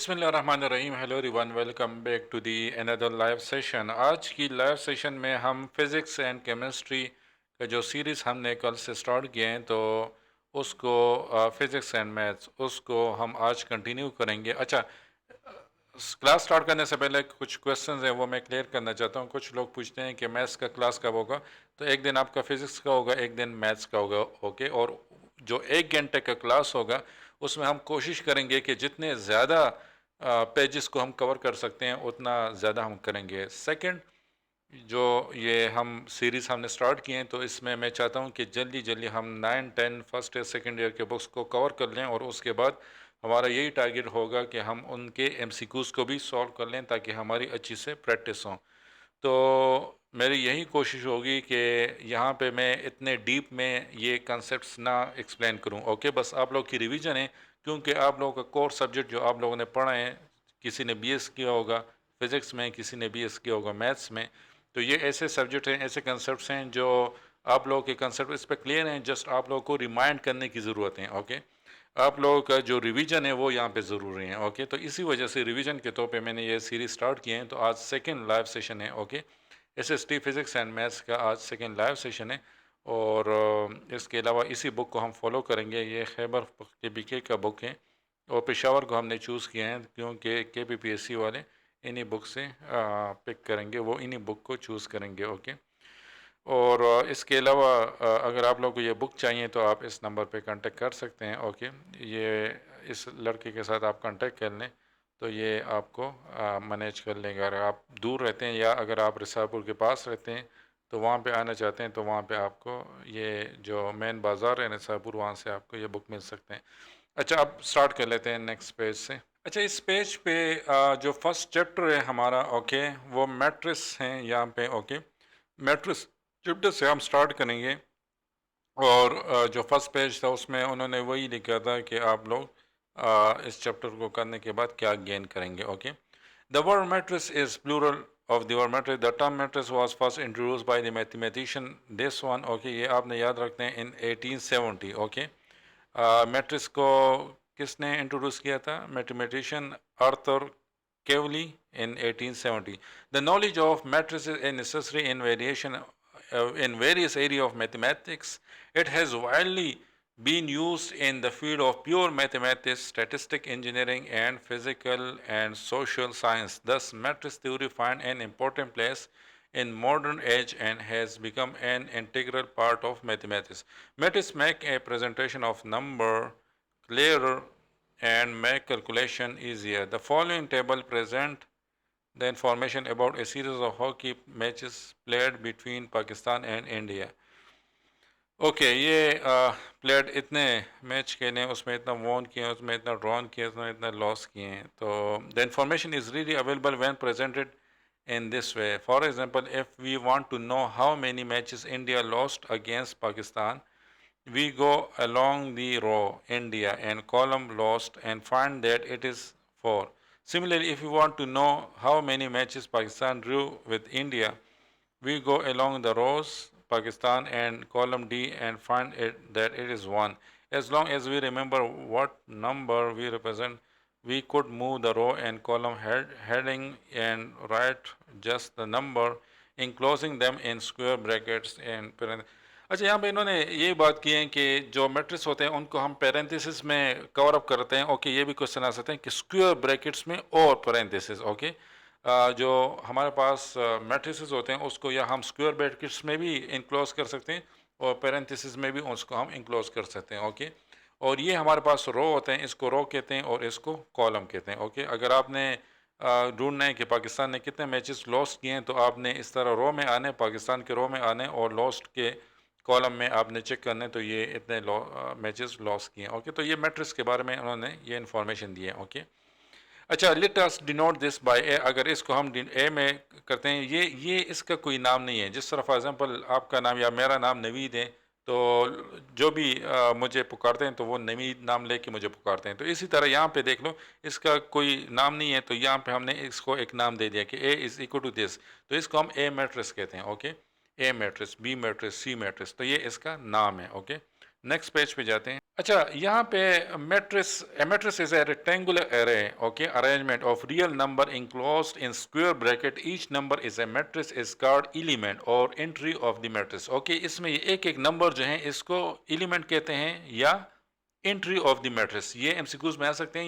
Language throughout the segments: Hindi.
बिस्मिल्लाहिर्रहमानिर्रहीम। Hello everyone, welcome back to the another live session. आज की लाइव सेशन में हम फिज़िक्स एंड केमिस्ट्री का जो सीरीज़ हमने कल से स्टार्ट किए हैं, तो उसको फिज़िक्स एंड मैथ्स उसको हम आज कंटिन्यू करेंगे। अच्छा, क्लास स्टार्ट करने से पहले कुछ क्वेश्चंस हैं वो मैं क्लियर करना चाहता हूँ। कुछ लोग पूछते हैं कि मैथ्स का क्लास कब होगा, तो एक दिन आपका फिज़िक्स का होगा, एक दिन मैथ्स का होगा। ओके, और जो 1 घंटे का क्लास होगा उसमें हम कोशिश करेंगे कि जितने ज़्यादा पेजेस को हम कवर कर सकते हैं उतना ज़्यादा हम करेंगे। सेकंड, जो ये हम सीरीज़ हमने स्टार्ट किए हैं, तो इसमें मैं चाहता हूँ कि जल्दी जल्दी हम 9 10 फर्स्ट ईयर सेकेंड ईयर के बुक्स को कवर कर लें, और उसके बाद हमारा यही टारगेट होगा कि हम उनके एमसीक्यूज़ को भी सॉल्व कर लें ताकि हमारी अच्छी से प्रैक्टिस हो। तो मेरी यही कोशिश होगी कि यहाँ पे मैं इतने डीप में ये कॉन्सेप्ट्स ना एक्सप्लेन करूँ। ओके, बस आप लोग की रिवीजन है, क्योंकि आप लोगों का कोर सब्जेक्ट जो आप लोगों ने पढ़ा है, किसी ने बीएस किया होगा फिज़िक्स में, किसी ने बीएस किया होगा मैथ्स में, तो ये ऐसे सब्जेक्ट हैं, ऐसे कंसेप्ट हैं जो आप लोगों के कंसेप्ट इस पर क्लियर हैं, जस्ट आप लोगों को रिमाइंड करने की ज़रूरत है। ओके, आप लोगों का जो रिवीजन है वो यहाँ पे ज़रूरी है। ओके, तो इसी वजह से रिवीजन के तौर पे मैंने ये सीरीज स्टार्ट किए हैं। तो आज सेकंड लाइव सेशन है। Okay, SST physics and maths का आज सेकंड लाइव सेशन है। और इसके अलावा इसी बुक को हम फॉलो करेंगे। ये खैबर केबीके का बुक है, और पेशावर को हमने चूज़ किया है क्योंकि केपीपीएससी वाले इन्हीं बुक से पिक करेंगे, वो इन्हीं बुक को चूज़ करेंगे। ओके, और इसके अलावा अगर आप लोग को ये बुक चाहिए तो आप इस नंबर पे कांटेक्ट कर सकते हैं। ओके, ये इस लड़के के साथ आप कांटेक्ट कर लें तो ये आपको मैनेज कर लेंगे। अगर आप दूर रहते हैं या अगर आप रिसापुर के पास रहते हैं तो वहाँ पे आना चाहते हैं, तो वहाँ पे आपको ये जो मेन बाज़ार है निसापुर, वहाँ से आपको ये बुक मिल सकते हैं। अच्छा, अब स्टार्ट कर लेते हैं नेक्स्ट पेज से। अच्छा, इस पेज पे जो फर्स्ट चैप्टर है हमारा, ओके, वो मैट्रिक्स हैं यहाँ पे। ओके, मैट्रिक्स चैप्टर से हम स्टार्ट करेंगे। और जो फर्स्ट पेज था उसमें उन्होंने वही लिखा था कि आप लोग इस चैप्टर को करने के बाद क्या गेन करेंगे। Okay, the word matrix is plural of the word matrix. The term matrix was first introduced by the mathematician this one. Okay, ये आपने याद रखते हैं, इन 1870। ओके, मैट्रिक्स को किसने इंट्रोड्यूस किया था? Mathematician Arthur Kevali in 1870. The knowledge of matrices is necessary in variation in various areas of mathematics. It has widely been used in the field of pure mathematics, statistics, engineering, and physical and social science. Thus, matrix theory finds an important place in modern age and has become an integral part of mathematics. Matrices make a presentation of number clearer and make calculation easier. The following table present the information about a series of hockey matches played between Pakistan and India. Okay, ये प्लेड इतने मैच खेले, उसमें इतना वॉन किए, उसमें इतना ड्रॉन किए, उसमें इतना लॉस किए हैं। तो the information is really available when presented in this way. For example, if we want to know how many matches India lost against Pakistan, we go along the row India and column lost and find that it is 4. Similarly, if we want to know how many matches Pakistan drew with India, we go along the rows Pakistan and column D and find that it is 1. As long as we remember what number we represent, we could move the row and column heading and write just the number, enclosing them in square brackets and parentheses. अच्छा, यहाँ पे इन्होंने ये बात की है कि जो मैट्रिक्स होते हैं उनको हम पैरेंथेसिस में कवर अप करते हैं। ओके, ये भी क्वेश्चन आ सकते हैं कि स्क्वायर ब्रैकेट्स में और पैरेंथेसिस। ओके, जो हमारे पास मैट्रिसेस होते हैं उसको या हम स्क्वायर ब्रैकेट्स में भी इंक्लोज कर सकते हैं और पैरेंथेसिस में भी उसको हम इंक्लोज कर सकते हैं। ओके, और ये हमारे पास रो होते हैं, इसको रो कहते हैं और इसको कॉलम कहते हैं। ओके, अगर आपने ढूंढना है कि पाकिस्तान ने कितने मैचेस लॉस्ट किए हैं, तो आपने इस तरह रो में आने, पाकिस्तान के रो में आने और लॉस्ट के कॉलम में आपने चेक करने, तो ये इतने मैचेस लॉस किए हैं। ओके, तो ये मैट्रिक्स के बारे में उन्होंने ये इन्फॉर्मेशन दी है। ओके, अच्छा, let us denote this by A. अगर इसको हम ए में करते हैं, ये इसका कोई नाम नहीं है। जिस तरह फॉर एग्जांपल आपका नाम या मेरा नाम नवीद है, तो जो भी मुझे पुकारते हैं तो वो नवीद नाम लेके मुझे पुकारते हैं। तो इसी तरह यहाँ पे देख लो, इसका कोई नाम नहीं है, तो यहाँ पे हमने इसको एक नाम दे दिया कि A is equal to this, तो इसको हम ए मैट्रिक्स कहते हैं। Okay, A matrix, B matrix, C matrix, तो ये इसका नाम है। ओके, नेक्स्ट पेज पे जाते हैं। अच्छा, यहाँ पे matrix is a rectangular array, okay, arrangement of real number enclosed in square bracket, each number is a matrix is called element और entry of the matrix. Okay, इसमें एक एक नंबर जो है इसको एलिमेंट कहते हैं या एंट्री ऑफ द मैट्रिक्स। ये एमसीक्यूज में आ सकते हैं,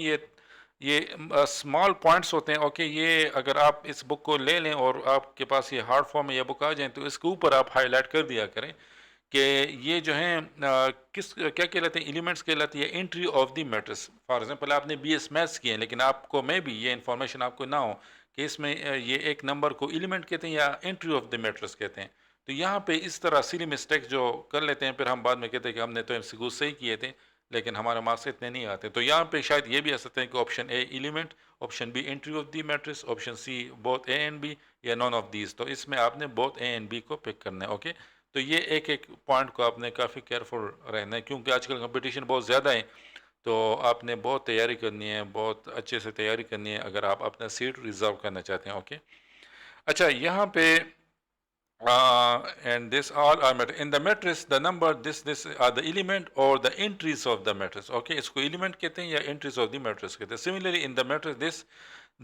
ये स्मॉल पॉइंट्स होते हैं। ओके, ये अगर आप इस बुक को ले लें और आपके पास ये हार्ड फॉर्म में ये बुक आ जाए तो इसके ऊपर आप हाईलाइट कर दिया करें कि ये जो हैं किस क्या कहलाते हैं, एलिमेंट्स कहलाती है entry of the matrix. For example आपने बीएस मैथ्स किए हैं लेकिन आपको मे भी ये इन्फॉर्मेशन आपको ना हो कि इसमें ये एक नंबर को एलिमेंट कहते हैं या एंट्री ऑफ द मैट्रिक्स कहते हैं। तो यहाँ पे इस तरह सिली मिस्टेक्स जो कर लेते हैं, फिर हम बाद में कहते हैं कि हमने तो एमसीक्यू सही किए थे लेकिन हमारे मार्क्स इतने नहीं आते। तो यहाँ पे शायद ये भी आ सकते हैं कि option A element, option B entry of the matrix, option C both A and B, या नॉन ऑफ दीज। तो इसमें आपने बोथ ए एंड बी को पिक करना है। ओके, तो ये एक एक पॉइंट को आपने काफ़ी केयरफुल रहना है क्योंकि आजकल कंपटीशन बहुत ज़्यादा है। तो आपने बहुत तैयारी करनी है, बहुत अच्छे से तैयारी करनी है अगर आप अपना सीट रिजर्व करना चाहते हैं। ओके, अच्छा, यहाँ पे and this all are in the matrix the number this are the element or the entries of the matrix. Okay, इसको element कहते हैं या entries of the matrix कहते हैं। Similarly in the matrix this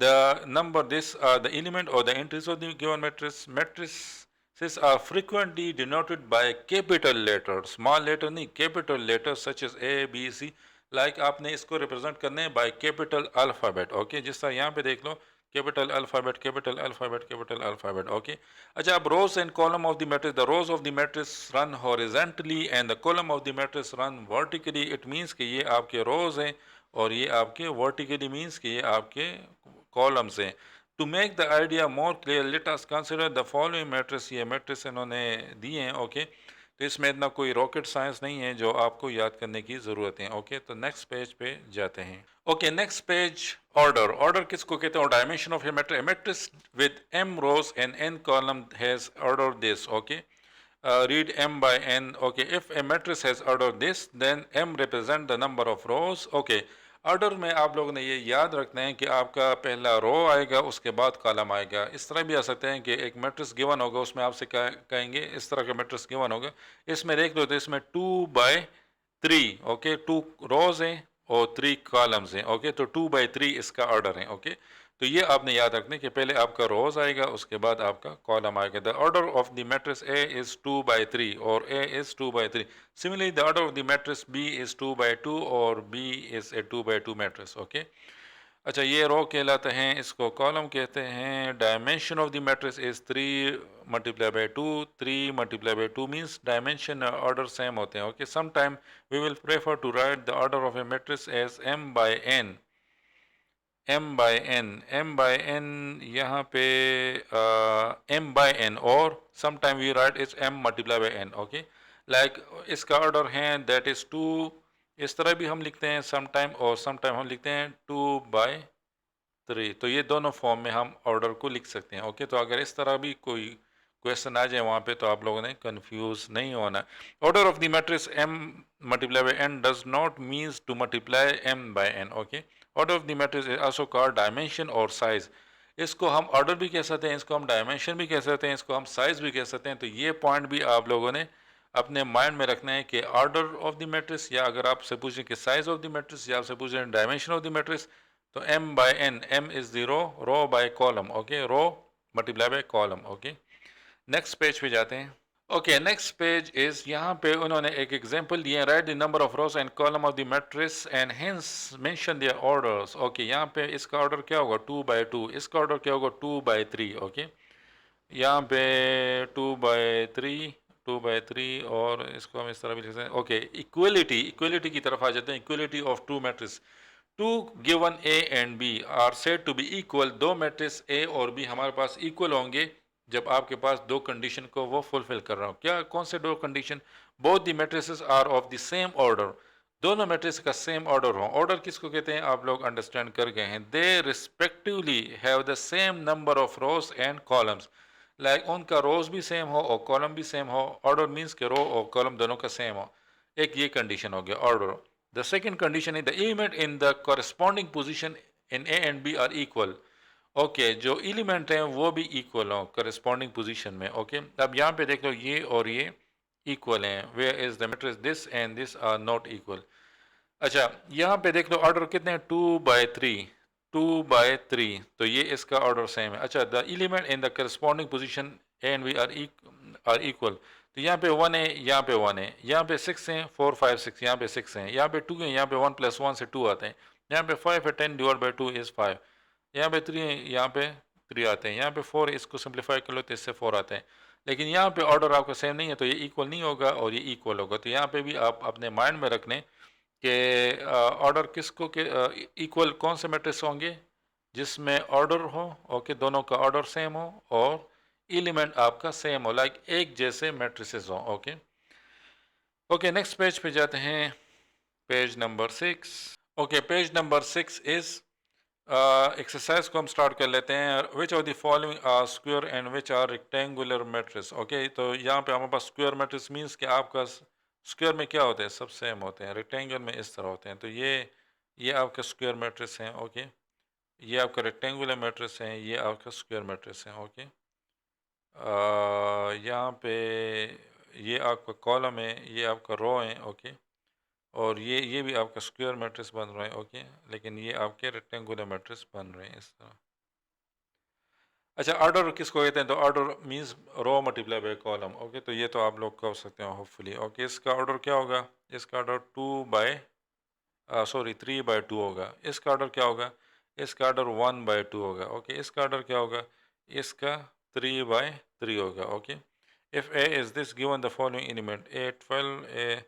the number this are the element or the entries of the given matrix. Matrices are frequently denoted by capital letters, small letter नहीं, capital letters such as A B C, like आपने इसको represent करने हैं by capital alphabet. Okay, जिस तरह यहाँ पे देख लो capital alphabet, capital alphabet, capital alphabet. Okay, अच्छा, अब rows and column of the matrix, the rows of the matrix run horizontally and the column of the matrix run vertically. It means कि ये आपके rows हैं और ये आपके vertically means कि ये आपके columns हैं। To make the idea more clear, let us consider the following matrix। ये matrix इन्होंने दिए हैं। ओके, तो इसमें इतना कोई रॉकेट साइंस नहीं है जो आपको याद करने की ज़रूरत है। ओके, तो नेक्स्ट पेज पे जाते हैं। Okay, next page, order. Order किसको कहते हैं? और dimension of A matrix, matrix with m rows and n column has order this. Okay, read m by n. Okay, if a matrix has order this then m represent the number of rows. Okay, order में आप लोगों ने ये याद रखना है कि आपका पहला रो आएगा उसके बाद कॉलम आएगा। इस तरह भी आ सकते हैं कि एक मैट्रिक्स गिवन होगा उसमें आपसे कहेंगे इस तरह का मैट्रिक्स गिवन होगा, इसमें देख लो तो इसमें 2/3, ओके, 2 रोज हैं और 3 कॉलम्स हैं। ओके, तो 2/3 इसका ऑर्डर है। ओके, तो ये आपने याद रखना है कि पहले आपका रोज आएगा उसके बाद आपका कॉलम आएगा। The order of the matrix A is 2/3 और A is 2/3। Similarly the order of the matrix B is 2/2 और B is a 2/2 matrix. Okay, अच्छा, ये रो कहलाते हैं, इसको कॉलम कहते हैं। Dimension of the matrix is 3 × 2। 3 × 2 means dimension order same होते हैं। Okay, some time we will prefer to write the order of A matrix as m/n। m/n यहाँ पे m/n और sometime we write it's m×n. Okay, like इसका ऑर्डर है दैट इज 2, इस तरह भी हम लिखते हैं sometime, और sometime हम लिखते हैं 2/3। तो ये दोनों फॉर्म में हम ऑर्डर को लिख सकते हैं। ओके, तो अगर इस तरह भी कोई क्वेश्चन आ जाए वहाँ पे तो आप लोगों ने कंफ्यूज नहीं होना। Order of the matrix m×n does not means to multiply m/n। Okay, order of the matrix is also called dimension और साइज। इसको हम ऑर्डर भी कह सकते हैं, इसको हम डायमेंशन भी कह सकते हैं, इसको हम साइज भी कह सकते हैं। तो ये पॉइंट भी आप लोगों ने अपने माइंड में रखना है कि ऑर्डर ऑफ द मैट्रिक्स, या अगर आपसे पूछें कि साइज ऑफ द मैट्रिक्स, या आपसे पूछें डायमेंशन ऑफ द मैट्रिक्स, तो m/n, m is the row by column. Okay, row multiply by column. Okay, next page पे जाते हैं। ओके, नेक्स्ट पेज इज, यहाँ पे उन्होंने एक एग्जांपल दिया, right the number of rows and column of the matrix and hence mention there orders. Okay, यहाँ पे इसका ऑर्डर क्या होगा? 2/2। इसका ऑर्डर क्या होगा? 2/3। ओके, यहाँ पे 2/3, 2/3, और इसको हम इस तरह भी लिख सकते हैं। ओके, इक्वलिटी की तरफ आ जाते हैं। Equality of two matrix, two given A and B are said to be equal. दो मैट्रिक्स ए और बी हमारे पास इक्वल होंगे जब आपके पास दो कंडीशन को वो फुलफिल कर रहा हो। क्या, कौन से दो condition? Both the matrices are of the same order, दोनों मैट्रिक्स का सेम ऑर्डर हो। ऑर्डर किसको कहते हैं आप लोग अंडरस्टैंड कर गए हैं। They respectively have the same number of rows and columns, like उनका रोज भी सेम हो और कॉलम भी सेम हो। ऑर्डर मीन्स के रो और कॉलम दोनों का सेम हो। एक ये कंडीशन हो गया order. The second condition is the element in the corresponding position in A and B are equal. Okay, जो एलिमेंट हैं वो भी इक्वल हो करस्पॉन्डिंग पोजीशन में। ओके, अब यहाँ पे देख लो ये और ये इक्वल हैं, where is the matrix this and this are not equal. अच्छा, यहाँ पे देख लो ऑर्डर कितने हैं, 2/3, 2/3, तो ये इसका ऑर्डर सेम है। अच्छा, the element in the corresponding position and we are equal, तो यहाँ पे 1 है, यहाँ पे 1 है, यहाँ पे 6 हैं, 4 5 6, यहाँ पे 6 हैं, यहाँ पे 2 हैं, यहाँ पे 1 + 1 से 2 आते हैं, यहाँ पे 5 है, 10/2 इज़ 5, यहाँ पे 3 है, यहाँ पे 3 आते हैं, यहाँ पे 4 है, इसको सिंप्लीफाई कर लो तो इससे 4 आते हैं। लेकिन यहाँ पे ऑर्डर आपका सेम नहीं है, तो ये इक्वल नहीं होगा और ये इक्वल होगा। तो यहाँ पे भी आप अपने माइंड में रख लें कि ऑर्डर किसको के इक्वल कौन से मैट्रिक्स होंगे, जिसमें ऑर्डर हो, ओके, दोनों का ऑर्डर सेम हो और एलिमेंट आपका सेम हो, लाइक एक जैसे मैट्रिसेस हो। ओके ओके, नेक्स्ट पेज पे जाते हैं, page number 6। Okay, page number 6 is exercise को हम स्टार्ट कर लेते हैं। Which of the following are square and which are rectangular matrix. Okay, तो यहाँ पे हमारे पास स्क्वायर मैट्रिक्स मीन्स कि आपका स्क्वायर में क्या होते हैं, सब सेम होते हैं, रेक्टेंगल में इस तरह होते हैं, तो ये आपका स्क्वायर मैट्रिक्स हैं। ओके, ये आपका रेक्टेंगुलर मैट्रिक्स हैं, ये आपका स्क्वायर मैट्रिक्स हैं। ओके, यहाँ पे ये आपका कॉलम है, ये आपका रो है। ओके, और ये भी आपका स्क्वायर मैट्रिक्स बन रहा है। ओके, लेकिन ये आपके रेक्टेंगुलर मैट्रिक्स बन रहे हैं इस तरह। अच्छा, ऑर्डर किसको कहते हैं, तो order means row multiply by column. Okay, तो ये तो आप लोग कर सकते हो होपफुली। ओके, इसका ऑर्डर क्या होगा, इसका ऑर्डर 3/2 होगा। इसका ऑर्डर क्या होगा, इसका ऑर्डर 1/2 होगा। ओके, इसका ऑर्डर क्या होगा, इसका 3/3 होगा। Okay, if A is this given the following element a 12 a.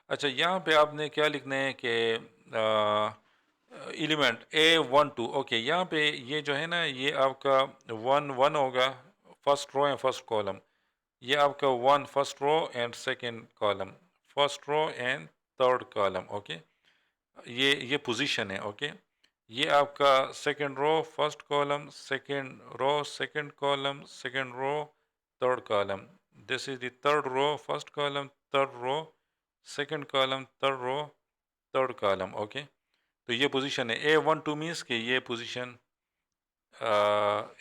अच्छा, यहाँ पे आपने क्या लिखना है कि एलिमेंट A12। ओके, यहाँ पे ये जो है ना, ये आपका 1 होगा, first row and first column, ये आपका 1 first row and second column, first row and third column. Okay, ये पोजीशन है। ओके, ये आपका second row first column, second row second column, second row third column, this is the third row first column, third row second column, third row third column. Okay, तो ये पोजीशन है। A12 मीन्स कि ये पोजीशन,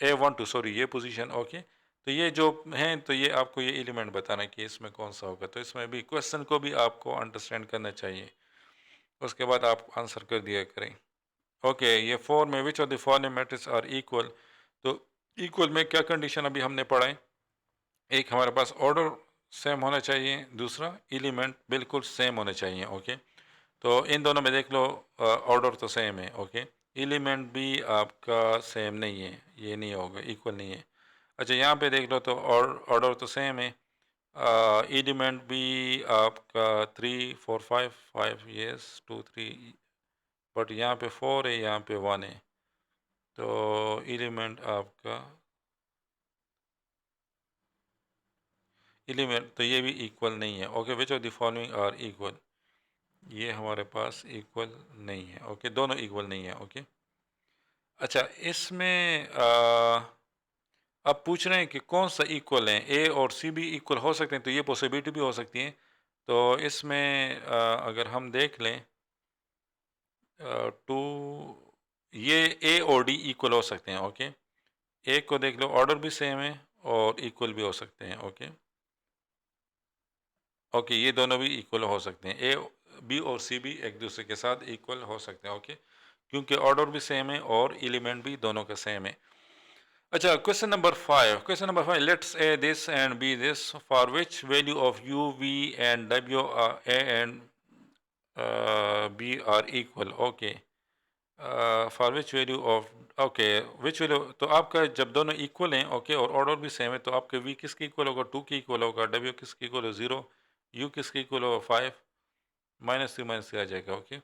A12 सॉरी, ये पोजीशन। ओके, तो ये जो हैं, तो ये आपको ये एलिमेंट बताना है कि इसमें कौन सा होगा। तो इसमें भी क्वेश्चन को भी आपको अंडरस्टैंड करना चाहिए, उसके बाद आप आंसर कर दिया करें। ओके, ये 4 में which of the following matrix are equal, तो इक्वल में क्या कंडीशन अभी हमने पढ़ा है, एक हमारे पास ऑर्डर सेम होना चाहिए, दूसरा एलिमेंट बिल्कुल सेम होने चाहिए। ओके, तो इन दोनों में देख लो ऑर्डर तो सेम है। ओके, एलिमेंट भी आपका सेम नहीं है, ये नहीं होगा, इक्वल नहीं है। अच्छा, यहाँ पे देख लो तो ऑर्डर तो सेम है, एलिमेंट भी आपका 3 4 5 5 यस 2 3, बट यहाँ पे 4 है, यहाँ पे 1 है, तो एलिमेंट आपका एलिमेंट तो ये भी इक्वल नहीं है। Okay, which of the following are equal, ये हमारे पास इक्वल नहीं है। ओके, दोनों इक्वल नहीं है। ओके, अच्छा, इसमें अब पूछ रहे हैं कि कौन सा इक्वल है, ए और सी भी इक्वल हो सकते हैं, तो ये पॉसिबिलिटी भी हो सकती है। तो इसमें अगर हम देख लें, टू, ये ए और डी इक्वल हो सकते हैं। ओके, ए को देख लो, ऑर्डर भी सेम है और इक्वल भी हो सकते हैं। ओके ओके, ये दोनों भी इक्वल हो सकते हैं, ए बी और सी भी एक दूसरे के साथ इक्वल हो सकते हैं। ओके, क्योंकि ऑर्डर भी सेम है और एलिमेंट भी दोनों का सेम है। अच्छा, question number 5, let's A this and B this, for which value of U V and W A and B are equal. Okay, for which value of, okay, which value, तो आपका जब दोनों इक्वल हैं, ओके, और ऑर्डर भी सेम है, तो आपके वी किसके इक्वल होगा, 2 के इक्वल होगा, डब्ल्यू किसके इक्वल हो 0, यू किसके इक्वल होगा 5, -3 आ जाएगा। ओके,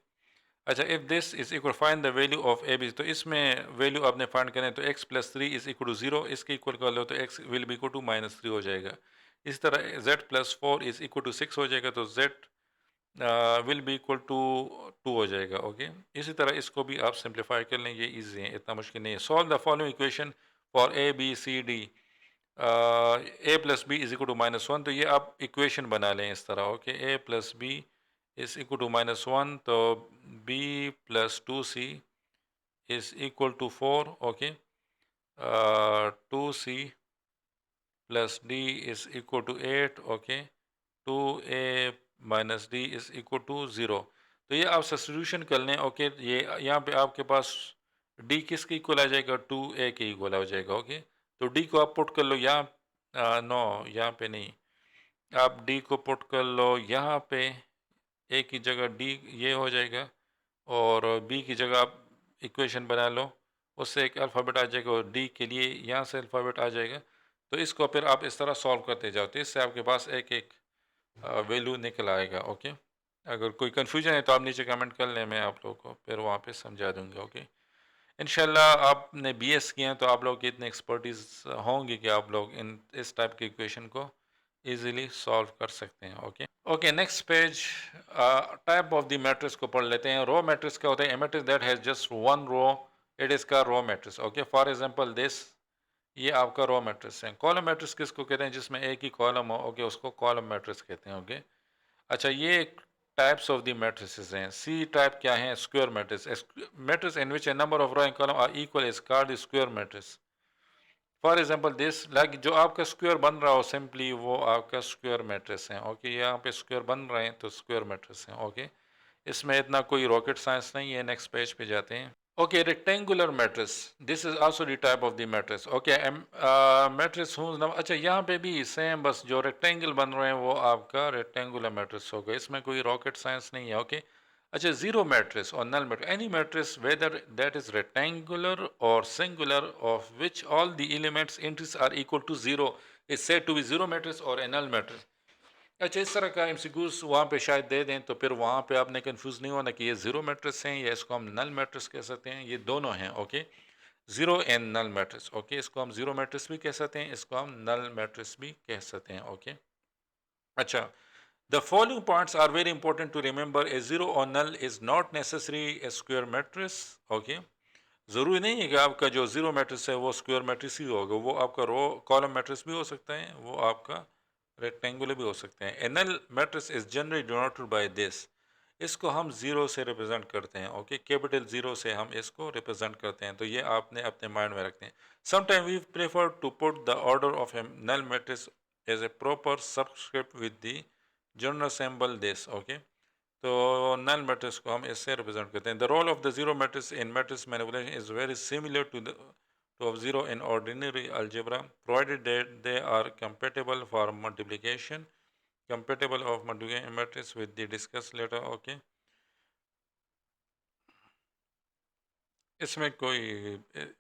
अच्छा, if this is equal find the value of A B, तो इसमें वैल्यू आपने फाइंड करें, तो x + 3 इज इक्वल टू 0, इसके इक्वल कर लो तो x will be equal to -3 हो जाएगा। इस तरह z + 4 इज इक्वल टू 6 हो जाएगा, तो z will be equal to 2 हो जाएगा। ओके, इसी तरह इसको भी आप सिंप्लीफाई कर लें, ये इजी है, इतना मुश्किल नहीं है। Solve the following equation for A B C D, A + B is equal to -1, तो ये आप इक्वेशन बना लें इस तरह। Okay, A + B is equal to -1, तो b + 2c is equal to 4. Okay, 2c plus d is equal to 8. Okay, 2a minus D is equal to 0। तो ये आप सब्स्टिट्यूशन कर लें। ओके, ये यहाँ पे आपके पास डी किसके इक्वल आ जाएगा, 2a के इक्वल आ जाएगा। ओके, तो डी को आप पुट कर लो यहाँ, नो यहाँ पे नहीं, आप डी को पुट कर लो यहाँ पे, ए की जगह डी ये हो जाएगा, और बी की जगह आप इक्वेशन बना लो, उससे एक अल्फ़ाबेट आ जाएगा और डी के लिए यहाँ से अल्फ़ाबेट आ जाएगा। तो इसको फिर आप इस तरह सॉल्व करते जाओ, तो इससे आपके पास एक एक वैल्यू निकल आएगा। ओके, अगर कोई कन्फ्यूजन है तो आप नीचे कमेंट कर लें, मैं आप लोगों को फिर वहाँ पे समझा दूंगा। ओके, इंशाल्लाह आपने बीएस किया है तो आप लोग की इतनी एक्सपर्टीज़ होंगी कि आप लोग इस टाइप की इक्वेशन को इजीली सॉल्व कर सकते हैं। Okay okay, next page, type of the matrix को पढ़ लेते हैं। रो मैट्रिक्स क्या होता है? A matrix that has just one row, it is का row matrix. Okay, for example this, ये आपका रो मैट्रिक्स है। कॉलम मैट्रिक्स किसको कहते हैं? जिसमें एक ही कॉलम हो। ओके, उसको कॉलम मैट्रिक्स कहते हैं। ओके, अच्छा, ये टाइप्स ऑफ द मैट्रिसेस हैं। सी टाइप क्या है? Square matrix. Matrix in which a number of row and column are equal is called square matrix. For example this, like जो आपका स्क्वायर बन रहा हो सिंपली, वो आपका स्क्वायर मैट्रिक्स है। ओके, यहाँ पे स्क्वायर बन रहे हैं तो स्क्वायर मैट्रिक्स हैं। ओके, इसमें इतना कोई रॉकेट साइंस नहीं है। नेक्स्ट पेज पे जाते हैं। Okay, rectangular matrix, this is also the type of the matrix. Okay, matrix whose number, अच्छा यहाँ पे भी सेम, बस जो रेक्टेंगल बन रहे हैं वो आपका रेक्टेंगुलर मैट्रिक्स होगा, इसमें कोई रॉकेट साइंस नहीं है। ओके, अच्छा, जीरो मैट्रिक्स और null matrix, any matrix whether that is rectangular और singular of which all the elements entries are equal to zero is said to be zero matrix और ए नल मैट्रिक्स। अच्छा, इस तरह का एमसीक्यूज वहाँ पे शायद दे दें, तो फिर वहाँ पे आपने कंफ्यूज नहीं होना कि ये जीरो मैट्रिक्स हैं या इसको हम नल मैट्रिक्स कह सकते हैं। ये दोनों हैं। Okay, zero and null matrix. Okay, इसको हम जीरो मैट्रिक्स भी कह सकते हैं, इसको हम नल मैट्रिक्स भी कह सकते हैं। ओके, अच्छा, the following points are very important to remember. A zero और null is not necessary a square matrix. Okay, ज़रूरी नहीं है कि आपका जो जीरो मैट्रिक्स है वो स्क्वायर मैट्रिक्स ही होगा, वो आपका रो कॉलम मैट्रिक्स भी हो सकता है, वो आपका रेक्टेंगुलर भी हो सकते हैं। Anal matrix is generally denoted by this, इसको हम जीरो से रिप्रेजेंट करते हैं। ओके, कैपिटल जीरो से हम इसको रिप्रेजेंट करते हैं, तो ये आपने अपने माइंड में रखते हैं। Sometime we prefer to put the order of a null matrix as a proper subscript with the general symbol this. Okay, तो नल मैट्रिक्स को हम इससे रिप्रेजेंट करते हैं। The role of the zero matrix in matrix manipulation is very similar to the to of zero in ordinary algebra, provided that they are compatible for multiplication, compatible of multiplication matrix with the discussed later. Okay, इसमें कोई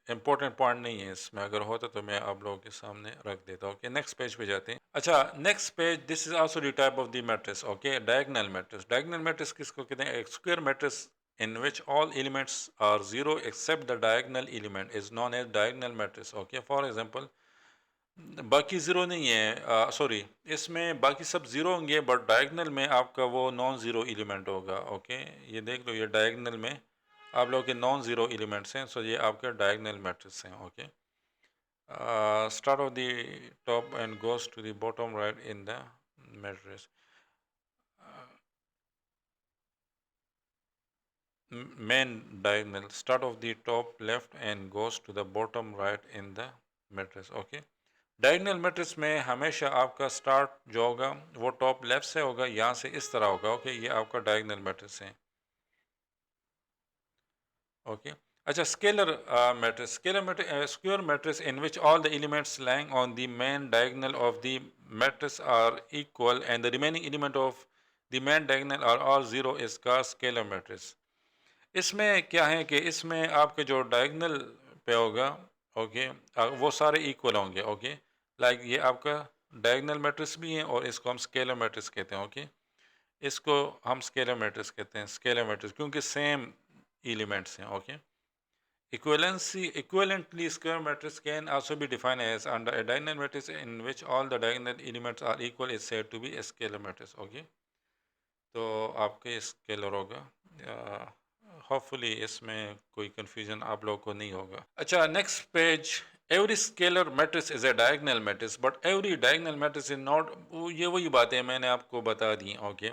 इंपॉर्टेंट पॉइंट नहीं है, इसमें अगर होता तो मैं आप लोगों के सामने रख देता। ओके, नेक्स्ट पेज पे जाते हैं। अच्छा, next page, this is also the type of the matrix. Okay, diagonal matrix. Diagonal matrix किसको कहते हैं? एक square matrix in which all elements are zero except the diagonal element is known as diagonal matrix. Okay, for example, बाकी ज़ीरो नहीं है, सॉरी, इसमें बाकी सब ज़ीरो होंगे बट डायगनल में आपका वो नॉन ज़ीरो एलिमेंट होगा। ओके, ये देख लो, ये डायगनल में आप लोगों के नॉन ज़ीरो एलिमेंट्स हैं, सो ये आपके डायगनल मैट्रिक्स हैं। Okay, start of the top and goes to the bottom right in the matrix. Main diagonal start of the top left and goes to the bottom right in the matrix. Okay, diagonal matrix में हमेशा आपका स्टार्ट जो होगा वो टॉप लेफ्ट से होगा, यहाँ से इस तरह होगा। ओके, ये आपका डायगोनल मैट्रिक्स है। ओके, अच्छा, scalar matrix. Scalar matrix, square matrix in which all the elements lying on the main diagonal of the matrix are equal and the remaining element of the main diagonal are all zero is का स्केलर मैट्रिक्स। इसमें क्या है कि इसमें आपके जो डायगोनल पे होगा, ओके, वो सारे इक्वल होंगे। ओके, लाइक ये आपका डायगोनल मैट्रिक्स भी है और इसको हम स्केलर मैट्रिक्स कहते हैं। ओके, इसको हम स्केलर मैट्रिक्स कहते हैं, स्केलर मैट्रिक्स, क्योंकि सेम एलिमेंट्स हैं। Okay, equivalently square matrix can also be defined as under a diagonal matrix in which all the diagonal elements are equal is said to be a scalar matrix. Okay, तो आपके स्केलर होगा। होपफुली इसमें कोई कंफ्यूजन आप लोगों को नहीं होगा। अच्छा, next page, every scalar matrix is a diagonal matrix but every diagonal matrix is not, ये वही बातें मैंने आपको बता दी। Okay,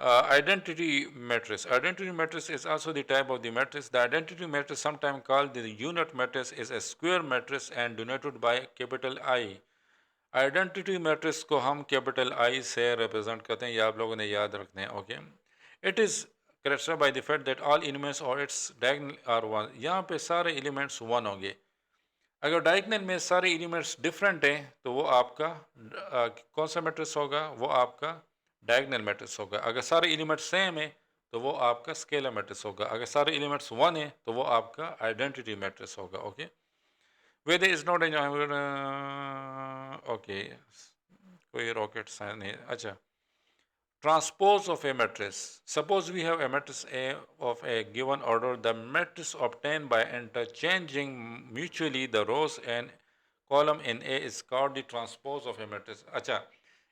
identity matrix. Identity matrix is also the type of the matrix. The identity matrix, sometimes called the unit matrix, is a square matrix and denoted by capital I. Identity matrix को हम कैपिटल आई से रिप्रेजेंट करते हैं, ये आप लोगों ने याद रखना है। Okay, it is corrected by the fact that all elements और इट्स डायगोनल आर वन। यहाँ पे सारे एलिमेंट्स वन होंगे। अगर डायगोनल में सारे एलिमेंट्स डिफरेंट हैं तो वो आपका कौन सा मैट्रिक्स होगा? वो आपका डायगोनल मैट्रिक्स होगा। अगर सारे एलिमेंट्स सेम है तो वो आपका स्केलर मैट्रिक्स होगा। अगर सारे एलिमेंट्स वन है तो वो आपका आइडेंटिटी मैट्रिक्स होगा। Okay, where there is not a okay, कोई रॉकेट साइंस नहीं। अच्छा, transpose of a matrix. Suppose we have a matrix A of a given order. The matrix obtained by interchanging mutually the rows and column in A is called the transpose of a matrix. अच्छा,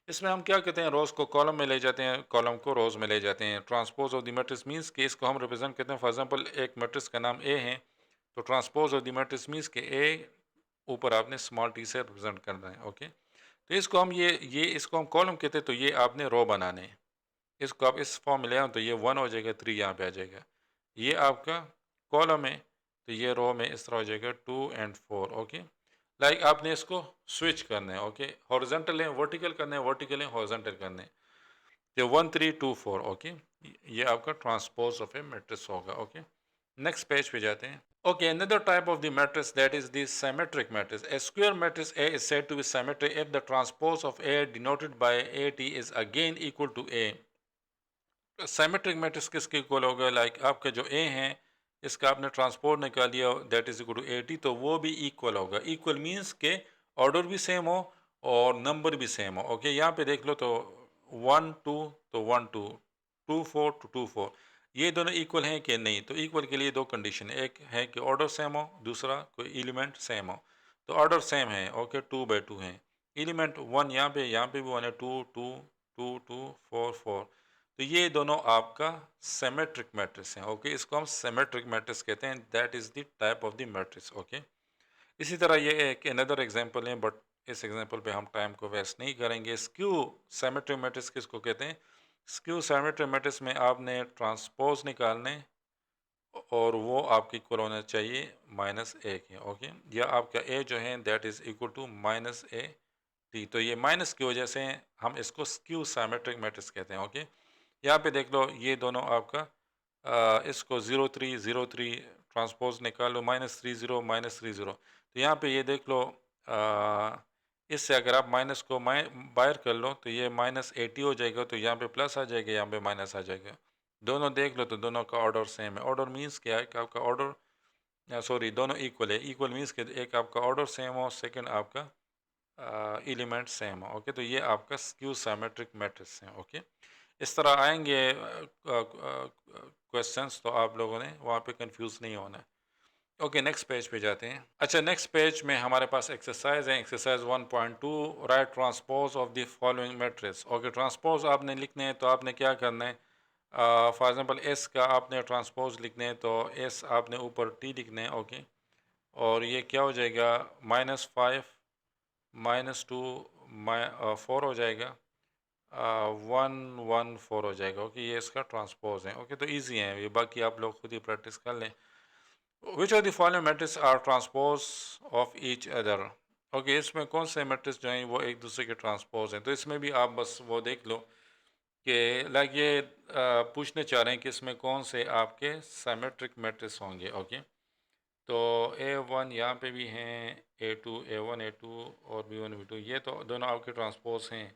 इसमें हम क्या कहते हैं? रोज को कॉलम में ले जाते हैं, कॉलम को रोज में ले जाते हैं। Transpose of the matrix means कि इसको हम रिप्रेजेंट करते हैं। फॉर एग्जांपल एक मैट्रिक्स का नाम ए है, तो transpose of the matrix means कि ए ऊपर आपने स्मॉल टी से रिप्रेजेंट करना है। ओके, तो इसको हम ये इसको हम कॉलम कहते हैं, तो ये आपने रो बनाने हैं। इसको आप इस फॉर्म में ले आओ तो ये 1 हो जाएगा, 3 यहाँ पे आ जाएगा। ये आपका कॉलम है, तो ये रो में इस तरह हो जाएगा 2 एंड 4। ओके, लाइक आपने इसको स्विच करना है। ओके, हॉरिजॉन्टल है वर्टिकल करना है, वर्टिकल है हॉरिजॉन्टल करना है। तो 1 3 2 4। ओके, ये आपका ट्रांसपोज ऑफ ए मैट्रिक्स होगा। ओके, नेक्स्ट पेज पे जाते हैं। Okay, another type of the matrix, that is the symmetric matrix. A square matrix A is said to be symmetric if the transpose of A denoted by AT is again equal to A. Symmetric matrix किसके इक्वल होगा? लाइक आपका जो A है इसका आपने ट्रांसपोज निकाल लिया, that is equal to AT, तो वो भी इक्वल होगा। इक्वल मीन्स के ऑर्डर भी सेम हो और नंबर भी सेम हो। ओके, यहाँ पे देख लो तो 1 2 तो 1 2, 2 4 तो 2 4, ये दोनों इक्वल हैं कि नहीं? तो इक्वल के लिए दो कंडीशन है, एक है कि ऑर्डर सेम हो, दूसरा कोई एलिमेंट सेम हो। तो ऑर्डर सेम है, ओके, 2 बाई 2 है। एलिमेंट 1 यहाँ पे भी 1 है, 2 2 2 2 4 4, तो ये दोनों आपका सिमेट्रिक मैट्रिक्स हैं। ओके, इसको हम सिमेट्रिक मैट्रिक्स कहते हैं। That is the type of the matrix. Okay, इसी तरह ये एक अनदर एग्जांपल है, बट इस एग्जांपल पे हम टाइम को वेस्ट नहीं करेंगे। स्क्यू सिमेट्रिक मैट्रिक्स किसको कहते हैं? स्क्यू सिमेट्रिक मैट्रिक्स में आपने ट्रांसपोज निकालने और वो आपके इक्वल होना चाहिए -1 के। ओके, या आपका ए जो है that is equal to -AT, तो ये माइनस की वजह से हम इसको स्क्यू सिमेट्रिक मैट्रिक्स कहते हैं। ओके, यहाँ पे देख लो ये दोनों आपका इसको 0 3 0 3 ट्रांसपोज निकालो, -3 0 -3 0, तो यहाँ पे ये देख लो इससे अगर आप माइनस को बाहर कर लो तो ये -AT हो जाएगा, तो यहाँ पे प्लस आ जाएगा, यहाँ पे माइनस आ जाएगा। दोनों देख लो तो दोनों का ऑर्डर सेम है। ऑर्डर मीन्स क्या है कि आपका ऑर्डर सॉरी दोनों इक्वल है। इक्वल मीन्स कि एक आपका ऑर्डर सेम हो, सेकंड आपका एलिमेंट सेम हो। ओके, तो ये आपका स्क्यू सिमेट्रिक मैट्रिक्स है। ओके, इस तरह आएंगे क्वेश्चंस, तो आप लोगों ने वहाँ पे कंफ्यूज नहीं होना है। ओके, नेक्स्ट पेज पे जाते हैं। अच्छा, नेक्स्ट पेज में हमारे पास एक्सरसाइज है। Exercise 1.2, right transpose of the following matrix. Okay, transpose आपने लिखने हैं तो आपने क्या करना है? फॉर एग्जांपल एस का आपने ट्रांसपोज लिखने हैं तो एस आपने ऊपर टी लिखना है। ओके, और ये क्या हो जाएगा? -5 -2 4 हो जाएगा, 1 1 4 हो जाएगा। ओके, ये इसका ट्रांसपोज है। ओके, तो ईजी है ये, बाकी आप लोग खुद ही प्रैक्टिस कर लें। Which of the following matrix are transpose of each other? Okay, इसमें कौन से मैट्रिक्स जो हैं वो एक दूसरे के ट्रांसपोज हैं? तो इसमें भी आप बस वो देख लो कि लाइक ये पूछने चाह रहे हैं कि इसमें कौन से आपके सिमेट्रिक मैट्रिक्स होंगे। ओके, तो A1 यहाँ पे भी हैं, A2 A1 A2 और B1 B2, ये तो दोनों आपके ट्रांसपोज हैं।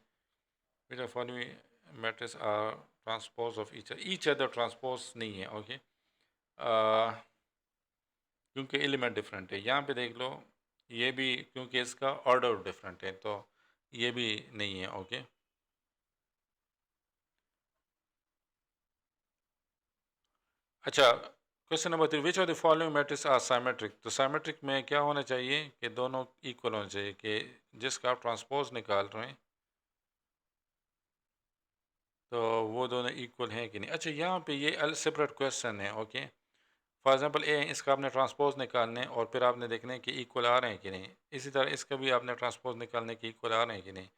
Which of following matrix are transpose of each other transpose नहीं है। ओके, क्योंकि एलिमेंट डिफरेंट है। यहाँ पे देख लो ये भी, क्योंकि इसका ऑर्डर डिफरेंट है, तो ये भी नहीं है। ओके, अच्छा, question number 3, which of the following matrix are symmetric? तो साइमेट्रिक में क्या होना चाहिए कि दोनों इक्वल होने चाहिए, कि जिसका आप ट्रांसपोज निकाल रहे हैं तो वो दोनों इक्वल हैं कि नहीं। अच्छा, यहाँ पे ये सेपरेट क्वेश्चन है। ओके, फॉर एग्जांपल ए, इसका आपने ट्रांसपोज निकालने और फिर आपने देखना है कि इक्वल आ रहे हैं कि नहीं। इसी तरह इसका भी आपने ट्रांसपोज निकालने की इक्वल आ रहे हैं कि नहीं।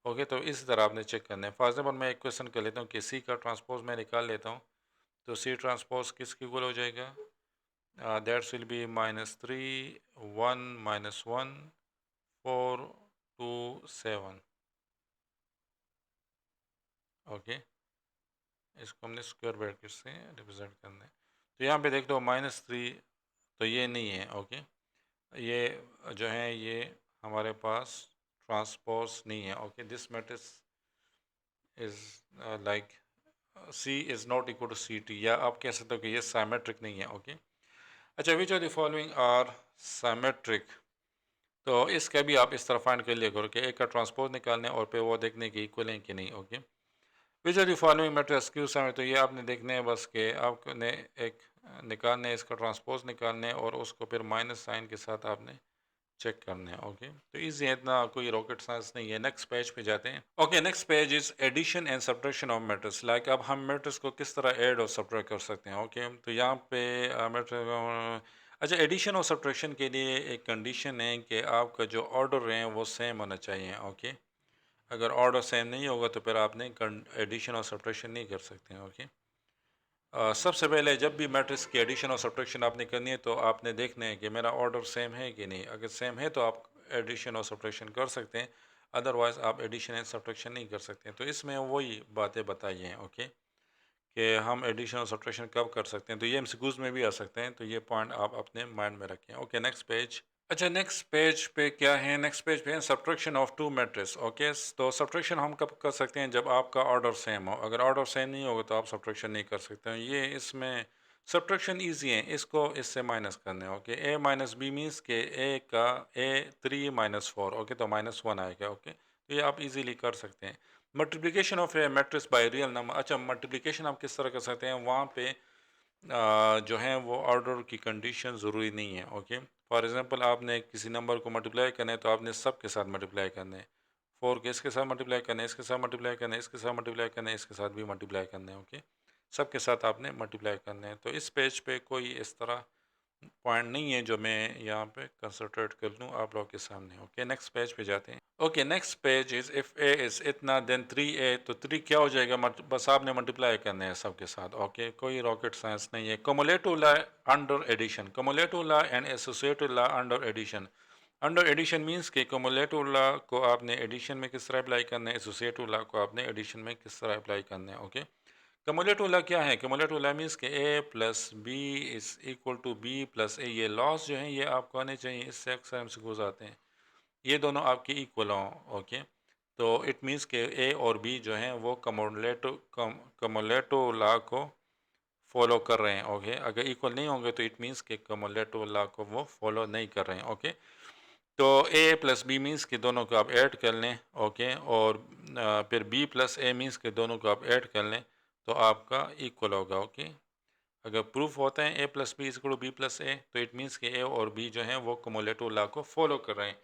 ओके, तो इसी तरह आपने चेक करना है। फॉर एग्जांपल मैं एक क्वेश्चन कर लेता हूँ कि सी का ट्रांसपोज मैं निकाल लेता हूँ, तो सी ट्रांसपोज किसकी इक्वल हो जाएगा? That's will be -3 1 -1 4 7। ओके, इसको हमने स्क्वायर ब्रैकेट से रिप्रेजेंट करना है। तो यहाँ पे देख लो -3, तो ये नहीं है। ओके, ये जो है ये हमारे पास ट्रांसपोज नहीं है। Okay, this matrix is like C is not equal to CT, या आप कह सकते हो कि ये साइमेट्रिक नहीं है। ओके, अच्छा, which of the following are symmetric, तो इसका भी आप इस तरह फाइंड कर लिया करो कि एक का ट्रांसपोज निकालने और पे वो देखने के इक्वल है कि नहीं। Okay, which of the following matrix Q symmetric, तो ये आपने देखने है बस के आपने एक निकालने, इसका ट्रांसपोज निकालने और उसको फिर माइनस साइन के साथ आपने चेक करने हैं। ओके, तो इजी है, इतना कोई रॉकेट साइंस नहीं है। नेक्स्ट पेज पे जाते हैं। Okay, next page is addition and subtraction of matrix. Like अब हम मैट्रिक्स को किस तरह ऐड और सब्ट्रैक्ट कर सकते हैं। ओके, तो यहाँ पे अच्छा, एडिशन और सब्ट्रैक्शन के लिए एक कंडीशन है कि आपका जो ऑर्डर है वो सेम होना चाहिए। ओके, अगर ऑर्डर सेम नहीं होगा तो फिर आपने एडिशन और सब्ट्रैक्शन नहीं कर सकते हैं। ओके, सबसे पहले जब भी मैट्रिक्स की एडिशन और सब्ट्रैक्शन आपने करनी है तो आपने देखना है कि मेरा ऑर्डर सेम है कि नहीं। अगर सेम है तो आप एडिशन और सब्ट्रैक्शन कर सकते हैं, अदरवाइज़ आप एडिशन एंड सब्ट्रैक्शन नहीं कर सकते हैं। तो इसमें वही बातें बताई हैं। ओके, कि हम एडिशन और सब्ट्रैक्शन कब कर सकते हैं, तो ये एमसीक्यूज में भी आ सकते हैं, तो ये पॉइंट आप अपने माइंड में रखें। Okay, next page. अच्छा, नेक्स्ट पेज पे क्या है, नेक्स्ट पेज पे है subtraction of two matrix. Okay, तो सब्ट्रैक्शन हम कब कर सकते हैं, जब आपका ऑर्डर सेम हो। अगर ऑर्डर सेम नहीं होगा तो आप सब्ट्रैक्शन नहीं कर सकते हैं। ये इसमें सब्ट्रैक्शन इजी है, इसको इससे माइनस करने हैं। Okay, a minus B means के a का a 3 माइनस 4। ओके, तो -1 आएगा। ओके, तो ये आप इजीली कर सकते हैं। Multiplication of A matrix bye real number. अच्छा, मल्टीप्लिकेशन आप किस तरह कर सकते हैं, वहाँ पे जो है वो ऑर्डर की कंडीशन ज़रूरी नहीं है। ओके, फॉर एग्जांपल आपने किसी नंबर को मल्टीप्लाई करना है तो आपने सब के साथ मल्टीप्लाई करना है। 4 के इसके साथ मल्टीप्लाई करना है, इसके साथ मल्टीप्लाई करना है, इसके साथ मल्टीप्लाई करना है, इसके साथ भी मल्टीप्लाई करना है। ओके, सब के साथ आपने मल्टीप्लाई करना है। तो इस पेज पे कोई इस तरह पॉइंट नहीं है जो मैं यहाँ पे कंसंट्रेट कर लूँ आप लोगों के सामने। ओके, नेक्स्ट पेज पे जाते हैं। Okay, next page is if A is इतना देन 3a, तो 3 क्या हो जाएगा, बस आपने मल्टीप्लाई करना है सबके साथ। ओके, कोई रॉकेट साइंस नहीं है। Cumulative law under addition, commutative law and associative law under addition. Under addition means कि कमुलेटिव लॉ को आपने एडिशन में किस तरह अप्लाई करना है, एसोसिएटिव लॉ को आपने एडिशन में किस तरह अप्लाई करना है। ओके, कमुलेटिव लॉ क्या है, कमुलेटिव लॉ मीन्स के a plus B is equal to B plus A. ये लॉस जो हैं ये आपको आने चाहिए, इससे अक्सर हमसे गुजरते हैं, ये दोनों आपके इक्वल हों। ओके, तो इट मीन्स के ए और बी जो हैं वो कमुलेटिव लॉ को फॉलो कर रहे हैं। ओके, अगर इक्वल नहीं होंगे तो इट मीन्स के कमुलेटिव लॉ को वो फॉलो नहीं कर रहे हैं। ओके, तो ए प्लस बी मीन्स के दोनों को आप ऐड कर लें। ओके, और फिर बी प्लस ए मीन्स के दोनों को आप ऐड कर लें तो आपका इक्वल होगा। ओके, अगर प्रूफ होता है A plus B equal to B plus A, तो इट मीन्स के ए और बी जो हैं वो कमुलेटिव लॉ को फॉलो कर रहे हैं।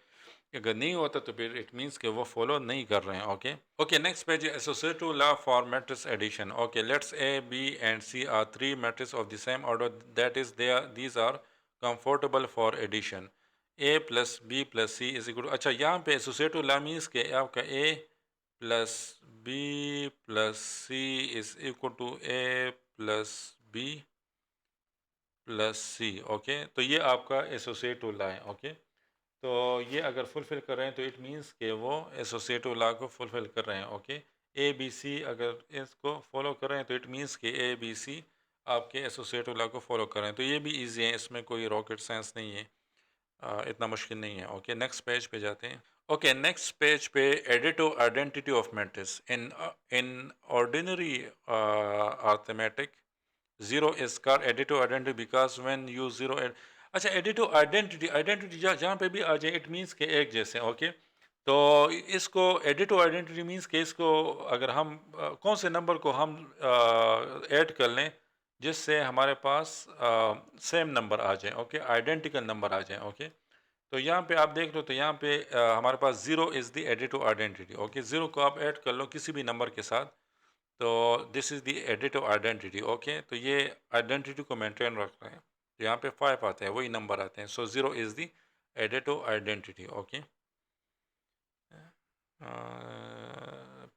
अगर नहीं होता तो फिर इट मीन्स कि वो फॉलो नहीं कर रहे हैं। Okay, okay, next page associative law for matrix addition. Okay, let's A B and C are three matrix of the same order, that is they are these are comfortable for addition. A plus B plus C is equal to, अच्छा यहाँ पे एसोसिएटिव लॉ मीन्स के आपका A plus B plus C is equal to A plus B plus C. Okay, तो ये आपका एसोसिएटिव लॉ है। ओके, तो ये अगर फुलफ़िल कर रहे हैं तो इट मीन्स कि वो एसोसिएटिव लॉ को फुलफ़िल कर रहे हैं। ओके, ए बी सी अगर इसको फॉलो कर रहे हैं तो इट मीन्स कि ए बी सी आपके एसोसिएटिव लॉ को फॉलो कर रहे हैं। तो ये भी इजी है, इसमें कोई रॉकेट साइंस नहीं है, इतना मुश्किल नहीं है। ओके, नेक्स्ट पेज पे जाते हैं। ओके, नेक्स्ट पेज पे additive identity of matrix in ordinary arithmetic, zero is called additive identity because when you zero. अच्छा, एडिटिव आइडेंटिटी, आइडेंटिटी जहाँ पे भी आ जाए इट मीन्स के एक जैसे। ओके, तो इसको एडिटिव आइडेंटिटी मीन्स के इसको अगर हम कौन से नंबर को हम ऐड कर लें जिससे हमारे पास सेम नंबर आ जाए। ओके, आइडेंटिकल नंबर आ जाए। ओके, तो यहाँ पे आप देख लो तो यहाँ पे हमारे पास zero is the additive identity. Okay, zero को आप ऐड कर लो किसी भी नंबर के साथ, तो this is the additive identity. Okay, तो ये आइडेंटिटी को मेंटेन रख रहे हैं। तो यहाँ पे 5 आते हैं, वही नंबर आते हैं। So zero is the additive identity. Okay,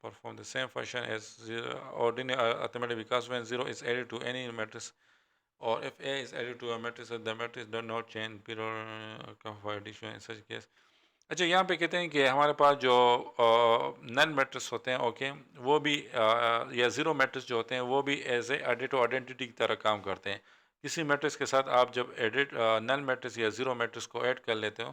perform the same function as zero, ordinary arithmetic, because when 0 is added to any matrix or if A is added to a matrix, the matrix does not change period for addition in such case. अच्छा, यहाँ पे कहते हैं कि हमारे पास जो नन मैट्रिक्स होते हैं, ओके, वो भी या ज़ीरो मैट्रिक्स जो होते हैं वो भी एज ए एडिटिव आइडेंटिटी की तरह काम करते हैं। किसी मैट्रिक्स के साथ आप जब नन मैट्रिक्स या ज़ीरो मैट्रिक्स को ऐड कर लेते हो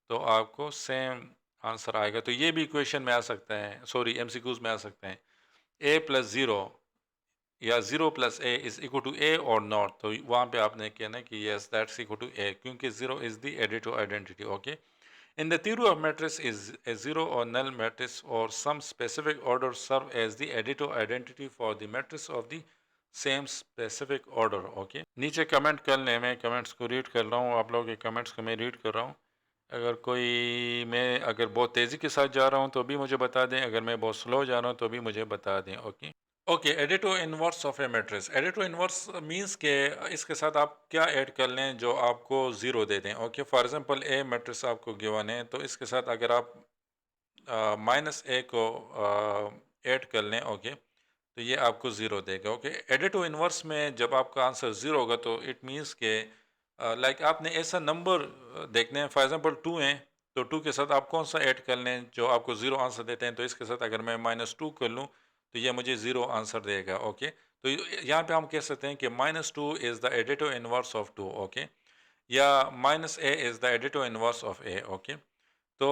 तो आपको सेम आंसर आएगा। तो ये भी इक्वेशन में आ सकता है, सॉरी एमसीक्यूज में आ सकते हैं। ए प्लस ज़ीरो या zero plus A is equal to A और नॉट, तो वहाँ पे आपने कहना है कि yes that's equal to A, क्योंकि zero is the additive identity, okay. In the theory of matrix is a zero or null matrix or some specific order serve as the additive identity for the matrix of the same specific order, okay। नीचे कमेंट कर लें, मैं कमेंट्स को रीड कर रहा हूँ, आप लोगों के कमेंट्स को मैं रीड कर रहा हूँ। अगर बहुत तेज़ी के साथ जा रहा हूँ तो भी मुझे बता दें, अगर मैं बहुत स्लो जा रहा हूँ तो भी मुझे बता दें, okay. Okay, additive inverse of A matrix. Additive inverse means के इसके साथ आप क्या ऐड कर लें जो आपको ज़ीरो दे दें, okay. For example A matrix आपको गिवन है, तो इसके साथ अगर आप माइनस ए को ऐड कर लें, ओके, तो ये आपको ज़ीरो देगा, ओके। एडिटिव इनवर्स में जब आपका आंसर ज़ीरो होगा तो इट मींस के लाइक आपने ऐसा नंबर देखने हैं, फॉर एग्जांपल टू है, तो टू के साथ आप कौन सा ऐड कर लें जो आपको ज़ीरो आंसर देते हैं। तो इसके साथ अगर मैं माइनस टू कर लूँ तो ये मुझे ज़ीरो आंसर देगा, ओके। तो यहाँ पे हम कह सकते हैं कि minus two is the additive inverse of two, okay, या minus A is the additive inverse of A, okay. तो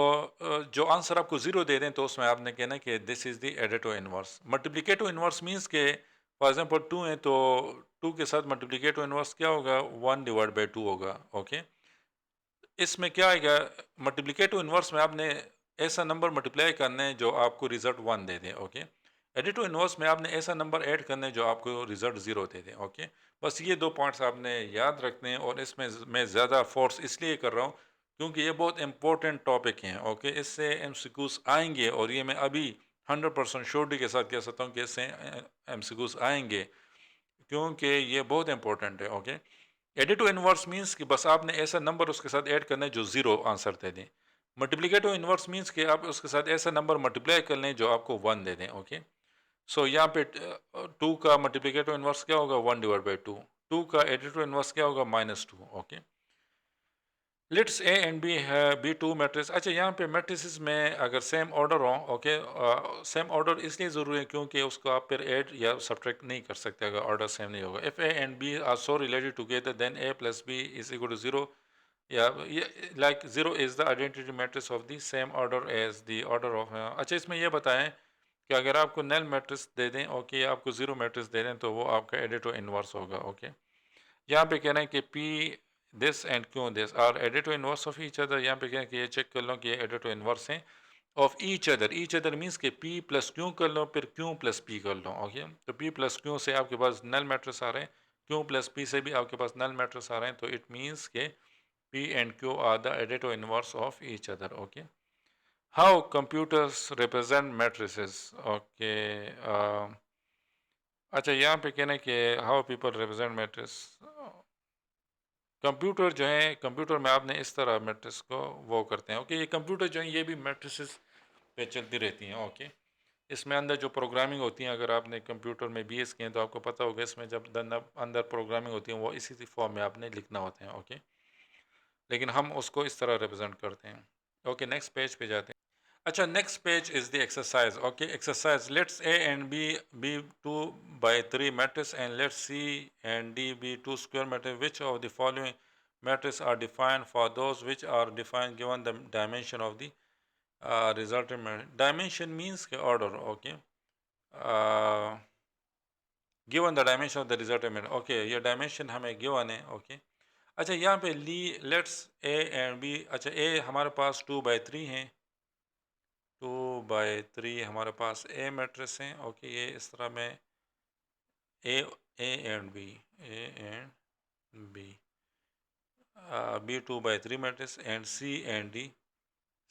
जो आंसर आपको ज़ीरो दे दें तो उसमें आपने कहना कि this is the additive inverse. Multiplicative inverse means के फॉर एग्जांपल टू है तो टू के साथ मल्टीप्लिकेटिव इनवर्स क्या होगा, वन डिवाइड बाई टू होगा, ओके। इसमें क्या आएगा, मल्टीप्लिकेटिव इनवर्स में आपने ऐसा नंबर मल्टीप्लाई करना है जो आपको रिजल्ट वन दे दे, ओके। एडिटिव इनवर्स में आपने ऐसा नंबर ऐड करना है जो आपको रिजल्ट ज़ीरो दे दे, ओके। बस ये दो पॉइंट्स आपने याद रखने हैं, और इसमें मैं ज़्यादा फोर्स इसलिए कर रहा हूँ क्योंकि ये बहुत इंपॉर्टेंट टॉपिक हैं, ओके। इससे एमसीक्यूज आएंगे, और ये मैं अभी 100% श्योरिटी के साथ कह सकता हूँ कि इससे एमसीक्यूज आएंगे, क्योंकि ये बहुत इंपॉर्टेंट है, ओके। एडिटिव इनवर्स मींस कि बस आपने ऐसा नंबर उसके साथ ऐड करना है जो ज़ीरो आंसर दे दें। मल्टीप्लिकेटिव इनवर्स मींस कि आप उसके साथ ऐसा नंबर मल्टीप्लाई कर लें जो आपको वन दे दें, ओके। सो यहाँ पे टू का मल्टीप्लिकेटिव इनवर्स क्या होगा, one divide by two. Two का एडिटिव इनवर्स क्या होगा, minus two, okay. Let's A and B है बी टू मैट्रिक्स। अच्छा, यहाँ पे मैट्रिसेस में अगर सेम ऑर्डर हो, ओके, सेम ऑर्डर इसलिए ज़रूरी है क्योंकि उसको आप फिर ऐड या सब्ट्रैक्ट नहीं कर सकते अगर ऑर्डर सेम नहीं होगा। If A and B are so related together then A plus B is equal to zero, या like zero is the identity matrix of the same order as the order of. अच्छा, इसमें यह बताएं कि अगर आपको नल मैट्रिक्स दे दें, ओके, या आपको ज़ीरो मैट्रिक्स दे दें तो वो आपका एडिटिव इनवर्स होगा, ओके। यहाँ पे कहना है कि P this and Q this are additive inverse of each other. यहाँ पे कहना है कि ये चेक कर लो कि ये एडिटिव इनवर्स हैं ऑफ ईच अदर मीन्स के पी प्लस क्यू कर लो, फिर क्यू प्लस पी कर लो, ओके। तो पी प्लस क्यू से आपके पास नल मैट्रिक्स आ रहे हैं, क्यू प्लस पी से भी आपके पास नल मैट्रिक्स आ रहे हैं, तो इट मीन्स के P and Q R the additive inverse of each other, okay. How computers represent matrices, okay. अच्छा, यहाँ पे कहना है कि how people represent matrix. Computer जो है, कंप्यूटर में आपने इस तरह मैट्रिक्स को वो करते हैं, ओके। ये कंप्यूटर जो है ये भी मैट्रिसेस पे चलती रहती हैं, ओके। इसमें अंदर जो प्रोग्रामिंग होती है, अगर आपने कंप्यूटर में बीएस किए हैं तो आपको पता होगा इसमें जब अंदर प्रोग्रामिंग होती है वो इसी फॉर्म में आपने लिखना होते हैं, ओके। लेकिन हम उसको इस तरह रिप्रेजेंट करते हैं, ओके। नेक्स्ट पेज पे जाते हैं। अच्छा, next page is the exercise, okay. Exercise, let's A and B be two by three matrix and let's C and D be two square matrix. Which of the following matrices are defined for those which are defined given the dimension of the resultant matrix. Dimension means के order, okay. Given the dimension of the resultant matrix, okay, ये dimension हमें given है, okay. अच्छा, यहाँ पे ली लेट्स ए एंड बी। अच्छा, ए हमारे पास टू बाई थ्री हैं, टू बाई थ्री हमारे पास ए मैट्रिक्स हैं, ओके। ये इस तरह में a A and B, A and B, be two by three matrix and C and D,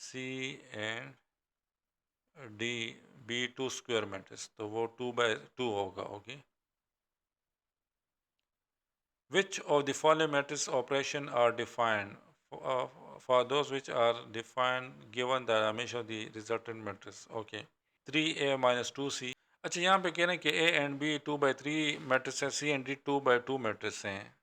C and D be two square matrix, तो वो टू बाई टू होगा, okay. Which of the following matrix operation are defined for those which are defined given the dimension of the resultant matrix, okay. Three A minus two C. अच्छा, यहाँ पे कह रहे हैं कि A and B two by three matrix है, C and D two by two matrix हैं।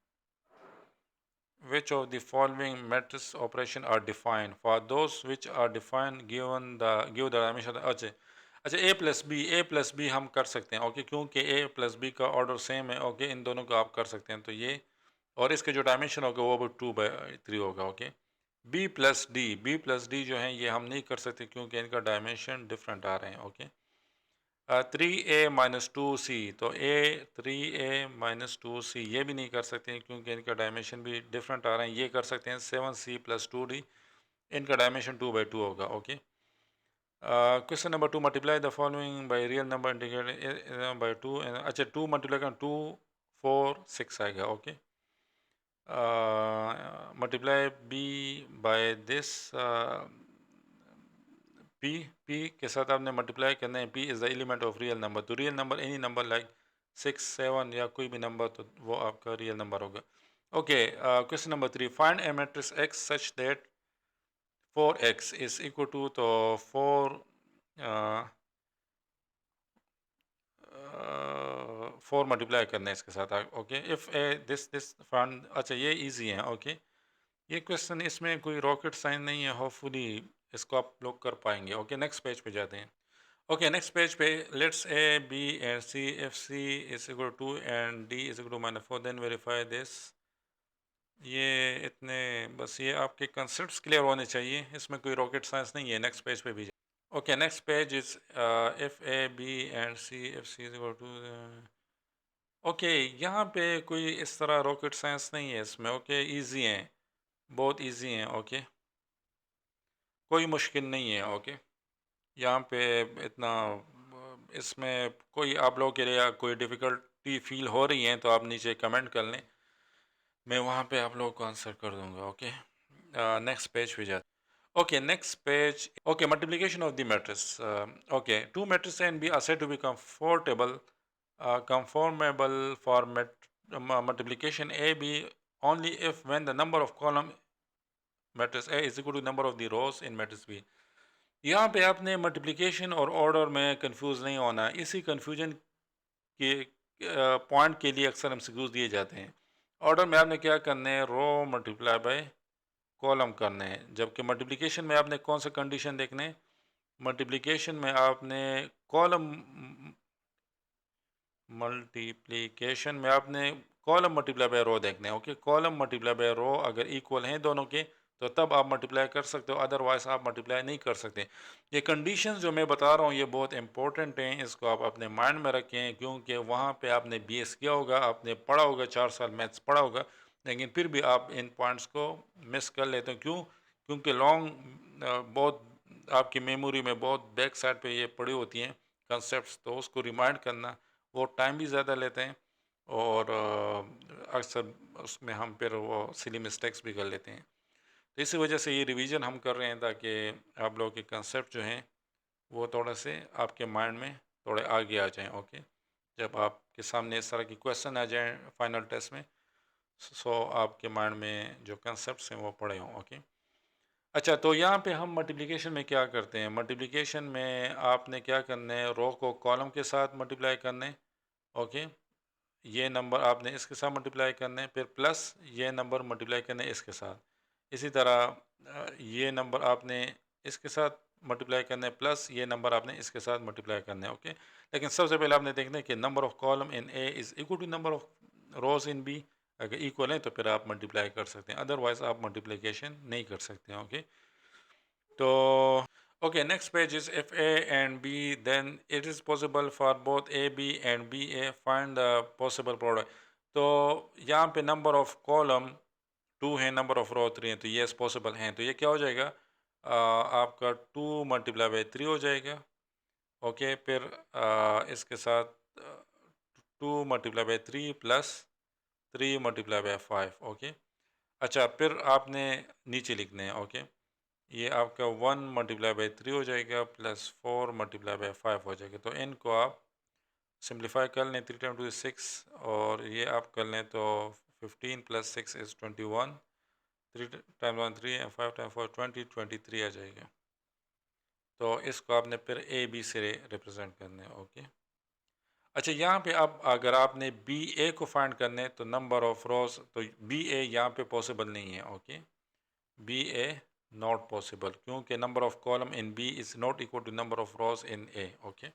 which of the following matrix operation are defined? For those which are defined, give the dimension. अच्छा अच्छा, a प्लस बी हम कर सकते हैं, ओके, क्योंकि a प्लस बी का ऑर्डर सेम है, ओके, इन दोनों को आप कर सकते हैं, तो ये, और इसके जो डायमेंशन होगा वो भी 2/3 होगा, ओके। बी प्लस डी जो है ये हम नहीं कर सकते क्योंकि इनका डायमेंशन डिफरेंट आ रहे हैं, ओके। 3a-2c, तो 3a-2c ये भी नहीं कर सकते हैं क्योंकि इनका डायमेंशन भी डिफरेंट आ रहे हैं। ये कर सकते हैं 7c+2d, इनका डायमेंशन 2/2 होगा, okay. Question number 2, multiply the following by real number integrated by 2। अच्छा, 2 मल्टीप्लाई कर 2 4 6 आएगा, ओके। Multiply B by this, p के साथ आपने मल्टीप्लाई करना है। p is the element of real number, तो real number any number like 6 7 या कोई भी नंबर, तो वो आपका रियल नंबर होगा, okay. Question number 3, find a matrix x such that 4x is equal to, तो 4 मल्टीप्लाई करना है इसके साथ, okay. If A this find, अच्छा ये इजी है, ओके। ये क्वेश्चन, इसमें कोई रॉकेट साइंस नहीं है, होपफुली इसको आप लोग कर पाएंगे, ओके। नेक्स्ट पेज पे जाते हैं, ओके। नेक्स्ट पेज पे, let's A B and C, if C is equal to and D is equal to -4, then verify this. ये इतने, बस ये आपके कंसेप्ट क्लियर होने चाहिए, इसमें कोई रॉकेट साइंस नहीं है। नेक्स्ट पेज पे भी, okay. Next page is if A B and C, if C is equal to, okay. यहाँ पे कोई इस तरह रॉकेट साइंस नहीं है इसमें, ओके। इजी हैं, बहुत इजी हैं, ओके, कोई मुश्किल नहीं है, ओके। यहाँ पे इतना, इसमें कोई आप लोगों के लिए कोई डिफ़िकल्टी फील हो रही है तो आप नीचे कमेंट कर लें, मैं वहाँ पे आप लोगों को आंसर कर दूँगा, ओके। नेक्स्ट पेज पे जाते, okay. Next page, okay. Multiplication of the matrix, okay. Two matrices and b are said to be conformable for multiplication a b only if when the number of column matrix a is equal to number of the rows in matrix b। यहाँ पे आपने मल्टीप्लिकेशन और ऑर्डर में कंफ्यूज नहीं होना, इसी कंफ्यूजन के पॉइंट के लिए अक्सर एमसीक्यूज दिए जाते हैं। ऑर्डर में आपने क्या करना है, रो मल्टीप्लाई बाय कॉलम करना है, जबकि मल्टीप्लिकेशन में आपने कौन सा कंडीशन देखने हैं, मल्टीप्लिकेशन में आपने कॉलम, मल्टीप्लिकेशन में आपने कॉलम मल्टीप्लाई बाय रो देखने हैं, ओके। कॉलम मल्टीप्लाई बाय रो अगर इक्वल हैं दोनों के तो तब आप मल्टीप्लाई कर सकते हो, अदरवाइज आप मल्टीप्लाई नहीं कर सकते। ये कंडीशंस जो मैं बता रहा हूँ ये बहुत इंपॉर्टेंट हैं, इसको आप अपने माइंड में रखें क्योंकि वहाँ पे आपने बीएस किया होगा, आपने पढ़ा होगा, 4 साल मैथ्स पढ़ा होगा, लेकिन फिर भी आप इन पॉइंट्स को मिस कर लेते हो। क्यों? क्योंकि लॉन्ग बहुत आपकी मेमोरी में बहुत बैक साइड पे ये पड़ी होती हैं कंसेप्ट, तो उसको रिमाइंड करना वो टाइम भी ज़्यादा लेते हैं और अक्सर उसमें हम फिर वो सिली मिस्टेक्स भी कर लेते हैं। तो इसी वजह से ये रिवीजन हम कर रहे हैं ताकि आप लोगों के कंसेप्ट जो हैं वो थोड़ा से आपके माइंड में थोड़े आगे आ जाएं, ओके। जब आपके सामने इस तरह की क्वेश्चन आ जाएं फाइनल टेस्ट में, सो आपके माइंड में जो कंसेप्ट हैं वो पड़े हों, ओके। अच्छा, तो यहाँ पे हम मल्टीप्लिकेशन में क्या करते हैं, मल्टीप्लिकेशन में आपने क्या करना है, रो को कॉलम के साथ मल्टीप्लाई करना है, ओके। ये नंबर आपने इसके साथ मल्टीप्लाई करने हैं, फिर प्लस ये नंबर मल्टीप्लाई करने हैं इसके साथ। इसी तरह ये नंबर आपने इसके साथ मल्टीप्लाई करना है, प्लस ये नंबर आपने इसके साथ मल्टीप्लाई करना है, ओके। लेकिन सबसे पहले आपने देखना है कि number of column in A is equal to number of rows in B. अगर इक्वल है तो फिर आप मल्टीप्लाई कर सकते हैं, अदरवाइज आप मल्टीप्लिकेशन नहीं कर सकते हैं, ओके। तो okay, next page is if a and b then it is possible for both a b and b a, find the possible product। तो यहाँ पे नंबर ऑफ कॉलम 2 है, नंबर ऑफ रो 3 है, तो यस पॉसिबल हैं, तो ये क्या हो जाएगा, आपका 2 मल्टीप्लाई बाई 3 हो जाएगा, ओके। फिर इसके साथ 2 multiply by 3 plus 3 multiply by 5, okay. अच्छा, फिर आपने नीचे लिखने हैं, ओके। ये आपका 1 मल्टीप्लाई बाई 3 हो जाएगा प्लस 4 मल्टीप्लाई बाई 5 हो जाएगा, तो इनको आप सिंप्लीफाई कर लें, 3 टाइम 2 इज़ 6, और ये आप कर लें तो 15 plus 6 is 21, 3 time 1 3 and 5 time 4 23 आ जाएगा। तो इसको आपने फिर ए बी से रिप्रेजेंट करना है, ओके। अच्छा, यहाँ पे अब अगर आपने बी ए को फाइंड करने तो नंबर ऑफ रोज, तो बी ए यहाँ पे पॉसिबल नहीं है। Okay, B A not possible, क्योंकि number of column in B is not equal to number of rows in A. Okay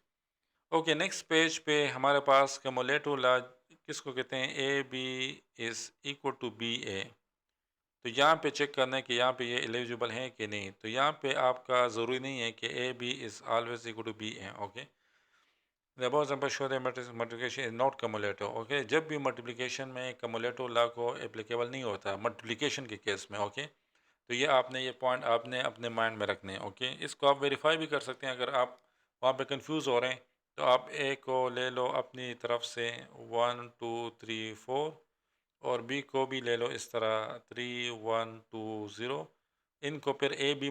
okay, next page पे हमारे पास कम्युलेटिव लॉ किसको कहते हैं, A B is equal to B A. तो यहाँ पे चेक करना है कि यहाँ पे ये एलिजिबल है कि नहीं। तो यहाँ पे आपका ज़रूरी नहीं है कि A B is always equal to B है। Okay, the above example show that multiplication is not cumulative. Okay, जब भी मल्टीप्लिकेशन में कम्युलेटिव लॉ को एप्लीकेबल नहीं होता मल्टीप्लिकेशन के केस में। ओके, तो ये आपने, ये पॉइंट आपने अपने माइंड में रखने हैं। ओके, इसको आप वेरीफाई भी कर सकते हैं। अगर आप वहाँ पे कंफ्यूज हो रहे हैं तो आप ए को ले लो अपनी तरफ से 1 2 3 4, और बी को भी ले लो इस तरह 3 1 2 0। इनको फिर ए बी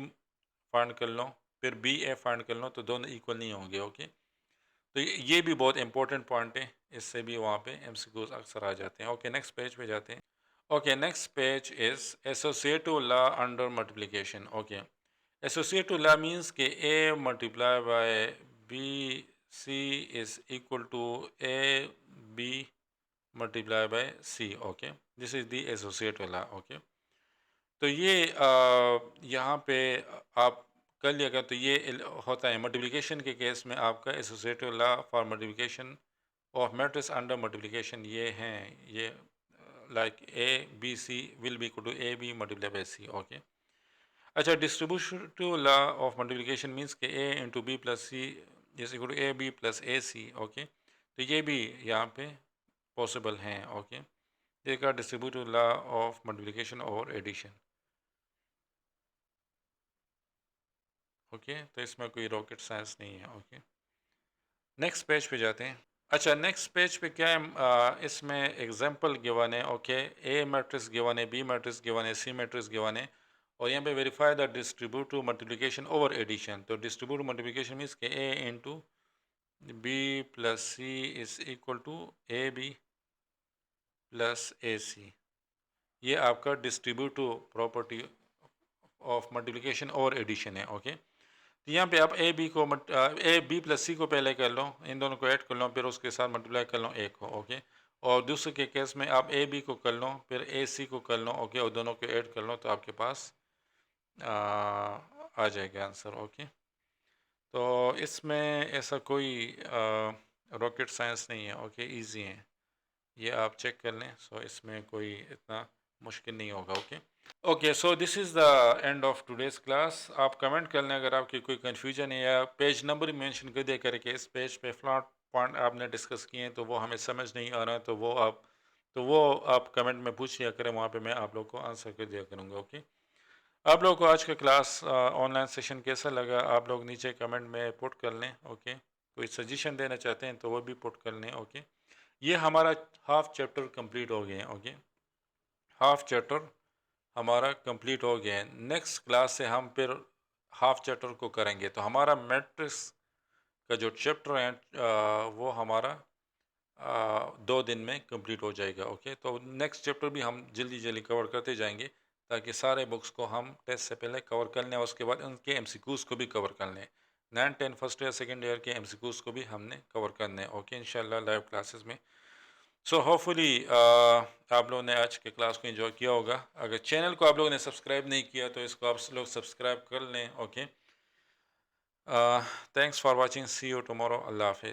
फाइंड कर लो, फिर बी ए फाइंड कर लो, तो दोनों इक्वल नहीं होंगे। ओके, तो ये भी बहुत इंपॉर्टेंट पॉइंट है, इससे भी वहाँ पे एमसीक्यूज अक्सर आ जाते हैं। ओके, नेक्स्ट पेज पे जाते हैं। Okay, next page is associative law under multiplication. Okay, associative law means के A multiply by B C is equal to A B multiply by C. Okay, this is the associative law. Okay, तो ये यहाँ पे आप कर लिएगा तो ये होता है मल्टीप्लिकेशन के केस में आपका associative law for multiplication of matrix under multiplication ये हैं, ये like A B C will be equal to A B multiply by C. Okay, अच्छा, distributive law of multiplication means के A into B plus C is equal to A B plus A C. Okay, तो ये भी यहाँ पे पॉसिबल हैं। ओके, ये का डिस्ट्रीब्यूटिव लॉ ऑफ मल्टीप्लिकेशन और एडिशन। ओके, तो इसमें कोई रॉकेट साइंस नहीं है। ओके, नेक्स्ट पेज पे जाते हैं। अच्छा, नेक्स्ट पेज पे क्या है, इसमें एग्जांपल गिवन है। ओके, ए मैट्रिक्स गिवन है, बी मैट्रिक्स गिवन है, सी मैट्रिक्स गिवन है, और यहाँ पे verify the distributive multiplication over addition. तो डिस्ट्रीब्यूटिव मल्टीप्लिकेशन मीन्स के A into B plus C is equal to A B plus A C. ये आपका डिस्ट्रीब्यूटिव प्रॉपर्टी ऑफ मल्टीप्लिकेशन और एडिशन है। ओके, तो यहाँ पे आप ए बी को ए बी प्लस सी को पहले कर लो, इन दोनों को ऐड कर लो, फिर उसके साथ मल्टीप्लाई कर लो ए को। ओके, और दूसरे के केस में आप ए बी को कर लो, फिर ए सी को कर लो। ओके, और दोनों को ऐड कर लो, तो आपके पास आ जाएगा आंसर। ओके, तो इसमें ऐसा कोई रॉकेट साइंस नहीं है। ओके, इजी है, ये आप चेक कर लें। सो इसमें कोई इतना मुश्किल नहीं होगा। Okay okay, so this is the end of today's class. आप कमेंट कर लें अगर आपकी कोई कन्फ्यूजन है, या पेज नंबर मेंशन कर दिया करके इस पेज पे फ्लॉट पॉइंट आपने डिस्कस किए हैं तो वो हमें समझ नहीं आ रहा है, तो वो आप कमेंट में पूछ लिया करें, वहाँ पे मैं आप लोग को आंसर कर दिया करूँगा। ओके, आप लोग को आज का क्लास ऑनलाइन सेशन कैसा लगा, आप लोग नीचे कमेंट में पुट कर लें। ओके, कोई सजेशन देना चाहते हैं तो वो भी पुट कर लें। ओके, ये हमारा हाफ चैप्टर कंप्लीट हो गए हैं। ओके, हाफ चैप्टर हमारा कंप्लीट हो गया है। नेक्स्ट क्लास से हम फिर हाफ चैप्टर को करेंगे, तो हमारा मैट्रिक्स का जो चैप्टर है वो हमारा 2 दिन में कंप्लीट हो जाएगा। ओके, तो नेक्स्ट चैप्टर भी हम जल्दी जल्दी कवर करते जाएंगे, ताकि सारे बुक्स को हम टेस्ट से पहले कवर कर लें, और उसके बाद उनके एमसीक्यूज़ को भी कवर कर लें। 9 10 फर्स्ट ईयर सेकेंड ईयर के एमसीक्यूज़ को भी हमने कवर करने हैं। ओके, इंशाल्लाह लाइव क्लासेस में। सो होपफुली आप लोगों ने आज के क्लास को एंजॉय किया होगा। अगर चैनल को आप लोगों ने सब्सक्राइब नहीं किया तो इसको आप लोग सब्सक्राइब कर लें। Okay, thanks for watching, see you tomorrow, अल्लाह हाफिज़।